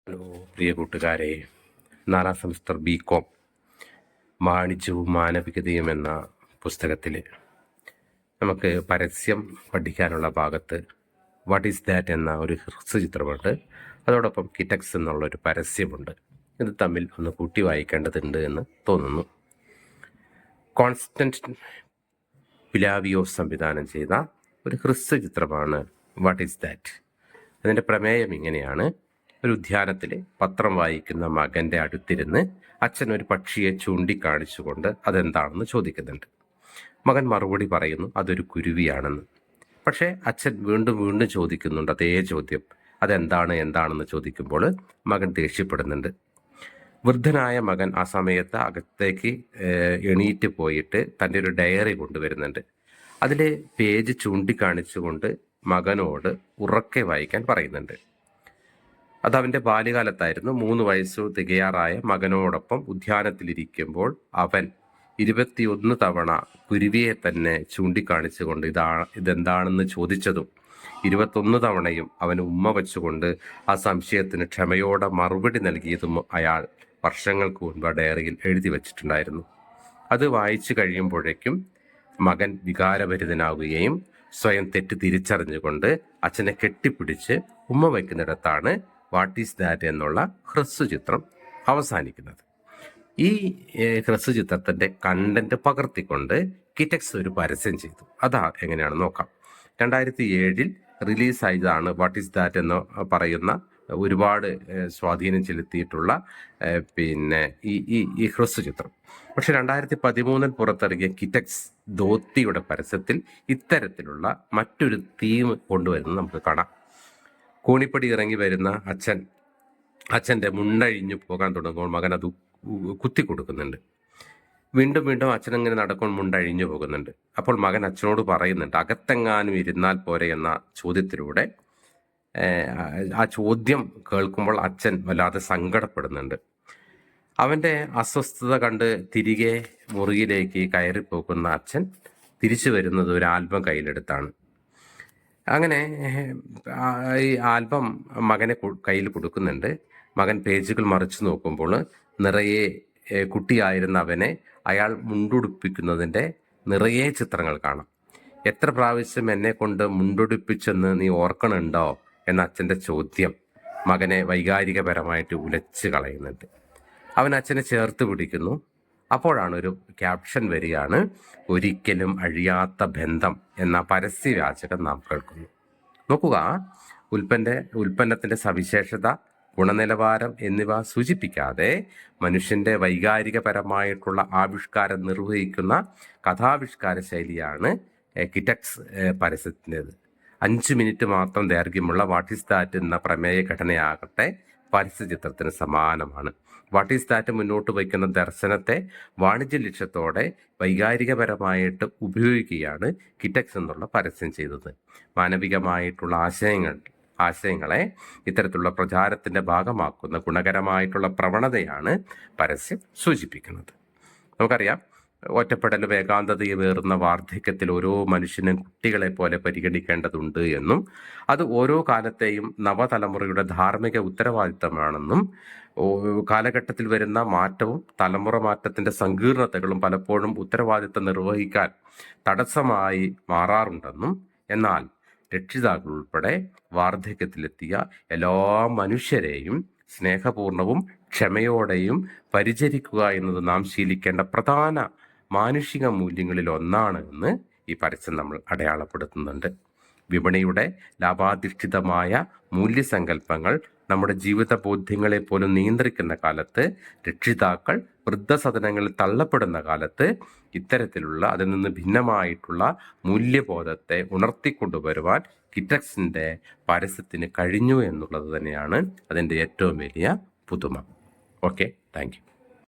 Hello പ്രിയ കൂട്ടുകാരെ, 4ാം semester BCom വാണിജ്യവും മാനവികതയും എന്ന പുസ്തകത്തിൽ നമുക്ക് പരസ്യം പഠിക്കാനുള്ള ഭാഗത്ത് വാട്ട് ഈസ് ദാറ്റ് എന്ന ഒരു ഹ്രസ്വചിത്രമുണ്ട്. അതോടൊപ്പം കിറ്റക്സ് എന്നുള്ളൊരു പരസ്യമുണ്ട്. ഇത് തമ്മിൽ ഒന്ന് കൂട്ടി വായിക്കേണ്ടതുണ്ട് എന്ന് തോന്നുന്നു. കോൺസ്റ്റന്റ് പിലാവിയോ സംവിധാനം ചെയ്ത ഒരു ഹ്രസ്വചിത്രമാണ് വാട്ട് ഈസ് ദാറ്റ്. അതിൻ്റെ പ്രമേയം ഇങ്ങനെയാണ്. ഒരു ഉദ്യാനത്തിൽ പത്രം വായിക്കുന്ന മകൻ്റെ അടുത്തിരുന്ന് അച്ഛൻ ഒരു പക്ഷിയെ ചൂണ്ടിക്കാണിച്ചുകൊണ്ട് അതെന്താണെന്ന് ചോദിക്കുന്നുണ്ട്. മകൻ മറുപടി പറയുന്നു അതൊരു കുരുവിയാണെന്ന്. പക്ഷേ അച്ഛൻ വീണ്ടും വീണ്ടും ചോദിക്കുന്നുണ്ട് അതേ ചോദ്യം, എന്താണെന്ന് ചോദിക്കുമ്പോൾ മകൻ ദേഷ്യപ്പെടുന്നുണ്ട്. വൃദ്ധനായ മകൻ ആ സമയത്ത് അകത്തേക്ക് എണീറ്റ് പോയിട്ട് തൻ്റെ ഒരു ഡയറി കൊണ്ടുവരുന്നുണ്ട്. അതിലെ പേജ് ചൂണ്ടിക്കാണിച്ചുകൊണ്ട് മകനോട് ഉറക്കെ വായിക്കാൻ പറയുന്നുണ്ട്. അത് അവൻ്റെ ബാല്യകാലത്തായിരുന്നു. 3 വയസ്സ് തികയാറായ മകനോടൊപ്പം ഉദ്യാനത്തിലിരിക്കുമ്പോൾ അവൻ 21 തവണ കുരുവിയെ തന്നെ ചൂണ്ടിക്കാണിച്ചുകൊണ്ട് ഇതെന്താണെന്ന് ചോദിച്ചതും 21 തവണയും അവന് ഉമ്മ വെച്ചുകൊണ്ട് ആ സംശയത്തിന് ക്ഷമയോടെ മറുപടി നൽകിയതും അയാൾ വർഷങ്ങൾക്ക് മുൻപ് ആ ഡയറിയിൽ എഴുതി വച്ചിട്ടുണ്ടായിരുന്നു. അത് വായിച്ചു കഴിയുമ്പോഴേക്കും മകൻ വികാരഭരിതനാവുകയും സ്വയം തെറ്റ് തിരിച്ചറിഞ്ഞുകൊണ്ട് അച്ഛനെ കെട്ടിപ്പിടിച്ച് ഉമ്മ വയ്ക്കുന്നിടത്താണ് വാട്ട് ഈസ് ദാറ്റ് എന്നുള്ള ഹ്രസ്വചിത്രം അവസാനിക്കുന്നത്. ഈ ഹ്രസ്വചിത്രത്തിൻ്റെ കണ്ടന്റ് പകർത്തിക്കൊണ്ട് കിറ്റക്സ് ഒരു പരസ്യം ചെയ്തു. അതാ എങ്ങനെയാണെന്ന് നോക്കാം. 2007 റിലീസായതാണ് വാട്ട് ഈസ് ദാറ്റ് എന്ന് പറയുന്ന ഒരുപാട് സ്വാധീനം ചെലുത്തിയിട്ടുള്ള ഈ ഹ്രസ്വചിത്രം. പക്ഷെ 2013 പുറത്തിറങ്ങിയ കിറ്റക്സ് ധോത്തിയുടെ പരസ്യത്തിൽ ഇത്തരത്തിലുള്ള മറ്റൊരു തീം കൊണ്ടുവരുന്നത് നമുക്ക് കാണാം. കൂണിപ്പടി ഇറങ്ങി വരുന്ന അച്ഛൻ്റെ മുണ്ടഴിഞ്ഞു പോകാൻ തുടങ്ങുമ്പോൾ മകൻ അത് കുത്തി കൊടുക്കുന്നുണ്ട്. വീണ്ടും വീണ്ടും അച്ഛനങ്ങനെ നടക്കുമ്പോൾ മുണ്ടഴിഞ്ഞു പോകുന്നുണ്ട്. അപ്പോൾ മകൻ അച്ഛനോട് പറയുന്നുണ്ട് അകത്തെങ്ങാനും ഇരുന്നാൽ പോരെ എന്ന ചോദ്യത്തിലൂടെ. ആ ചോദ്യം കേൾക്കുമ്പോൾ അച്ഛൻ വല്ലാതെ സങ്കടപ്പെടുന്നുണ്ട്. അവൻ്റെ അസ്വസ്ഥത കണ്ട് തിരികെ മുറിയിലേക്ക് കയറിപ്പോകുന്ന അച്ഛൻ തിരിച്ചു വരുന്നത് ഒരു ആൽബം കയ്യിലെടുത്താണ്. അങ്ങനെ ഈ ആൽബം മകനെ കയ്യിൽ കൊടുക്കുന്നുണ്ട്. മകൻ പേജുകൾ മറിച്ചു നോക്കുമ്പോൾ നിറയെ കുട്ടിയായിരുന്ന അവനെ അയാൾ മുണ്ടുടുപ്പിക്കുന്നതിൻ്റെ നിറയെ ചിത്രങ്ങൾ കാണാം. എത്ര പ്രാവശ്യം എന്നെ കൊണ്ട് മുണ്ടുടുപ്പിച്ചെന്ന് നീ ഓർക്കണുണ്ടോ എന്ന അച്ഛൻ്റെ ചോദ്യം മകനെ വൈകാരികപരമായിട്ട് ഉലച്ച് കളയുന്നുണ്ട്. അവൻ അച്ഛനെ ചേർത്ത് പിടിക്കുന്നു. അപ്പോഴാണ് ഒരു ക്യാപ്ഷൻ വരികയാണ്, ഒരിക്കലും അഴിയാത്ത ബന്ധം എന്ന പരസ്യവാചകം നാം കേൾക്കുന്നു. നോക്കുക, ഉൽപ്പന്നത്തിൻ്റെ സവിശേഷത, ഗുണനിലവാരം എന്നിവ സൂചിപ്പിക്കാതെ മനുഷ്യൻ്റെ വൈകാരികപരമായിട്ടുള്ള ആവിഷ്കാരം നിർവഹിക്കുന്ന കഥാവിഷ്കാര ശൈലിയാണ് കിറ്റക്സ് പരസ്യത്തിൻ്റെത്. 5 മിനിറ്റ് മാത്രം ദൈർഘ്യമുള്ള വാട്ട് ഈസ് ദാറ്റ് എന്ന പ്രമേയ ഘടനയാകട്ടെ പരസ്യചിത്രത്തിന് സമാനമാണ്. വാട്ട് ഈസ് ദാറ്റ് മുന്നോട്ട് വയ്ക്കുന്ന ദർശനത്തെ വാണിജ്യ ലക്ഷ്യത്തോടെ വൈകാരികപരമായിട്ട് ഉപയോഗിക്കുകയാണ് കിറ്റക്സ് എന്നുള്ള പരസ്യം ചെയ്തത്. മാനവികമായിട്ടുള്ള ആശയങ്ങളെ ഇത്തരത്തിലുള്ള പ്രചാരത്തിൻ്റെ ഭാഗമാക്കുന്ന ഗുണകരമായിട്ടുള്ള പ്രവണതയാണ് പരസ്യം സൂചിപ്പിക്കുന്നത്. നമുക്കറിയാം, ഒറ്റപ്പെടലും ഏകാന്തതയുമേറുന്ന വാർദ്ധക്യത്തിൽ ഓരോ മനുഷ്യനും കുട്ടികളെ പോലെ പരിഗണിക്കേണ്ടതുണ്ട് എന്നും അത് ഓരോ കാലത്തെയും നവതലമുറയുടെ ധാർമ്മിക ഉത്തരവാദിത്തമാണെന്നും കാലഘട്ടത്തിൽ വരുന്ന മാറ്റവും തലമുറ മാറ്റത്തിൻ്റെ സങ്കീർണതകളും പലപ്പോഴും ഉത്തരവാദിത്തം നിർവഹിക്കാൻ തടസ്സമായി മാറാറുണ്ടെന്നും എന്നാൽ രക്ഷിതാക്കൾ ഉൾപ്പെടെ വാർദ്ധക്യത്തിലെത്തിയ എല്ലാ മനുഷ്യരെയും സ്നേഹപൂർണവും ക്ഷമയോടെയും പരിചരിക്കുക എന്നത് നാം ശീലിക്കേണ്ട പ്രധാന മാനുഷിക മൂല്യങ്ങളിൽ ഒന്നാണ് എന്ന് ഈ പരസ്യം നമ്മൾ അടയാളപ്പെടുത്തുന്നുണ്ട്. വിപണിയുടെ ലാഭാധിഷ്ഠിതമായ മൂല്യസങ്കല്പങ്ങൾ നമ്മുടെ ജീവിത ബോധ്യങ്ങളെ പോലും നിയന്ത്രിക്കുന്ന കാലത്ത്, രക്ഷിതാക്കൾ വൃദ്ധസദനങ്ങളിൽ തള്ളപ്പെടുന്ന കാലത്ത് ഇത്തരത്തിലുള്ള അതിൽ നിന്ന് ഭിന്നമായിട്ടുള്ള മൂല്യബോധത്തെ ഉണർത്തിക്കൊണ്ടുവരുവാൻ കിറ്റക്സിൻ്റെ പരസ്യത്തിന് കഴിഞ്ഞു എന്നുള്ളത് തന്നെയാണ് അതിൻ്റെ ഏറ്റവും വലിയ പുതുമ. Okay, thank you.